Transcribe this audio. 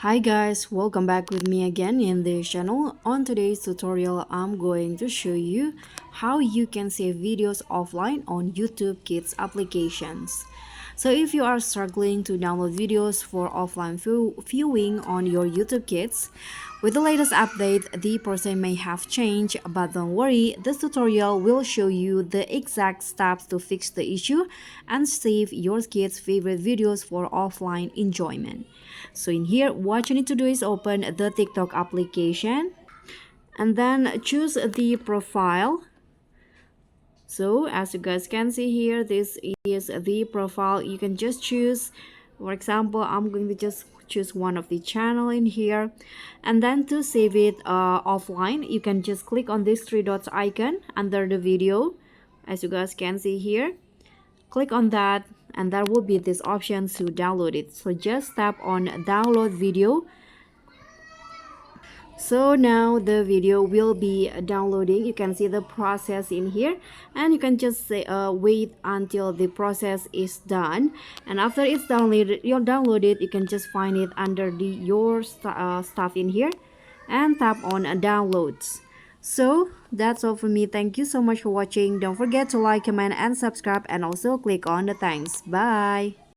Hi guys, welcome back with me again in this channel. On today's tutorial, I'm going to show you how you can save videos offline on YouTube Kids applications. So if you are struggling to download videos for offline viewing on your YouTube Kids, with the latest update, the process may have changed, but don't worry, this tutorial will show you the exact steps to fix the issue and save your kids' favorite videos for offline enjoyment. So in here, what you need to do is open the TikTok application and then choose the profile. So as you guys can see here, this is the profile. You can just choose, for example, I'm going to just choose one of the channel in here, and then to save it offline, you can just click on this three dots icon under the video, as you guys can see here. Click on that and there will be this option to download it. So just tap on download video. So now the video will be downloading. You can see the process in here, and you can just say, wait until the process is done. And after it's downloaded, you can just find it under the your stuff in here and tap on downloads. So that's all for me. Thank you so much for watching. Don't forget to like, comment, and subscribe, and also click on the thanks. Bye.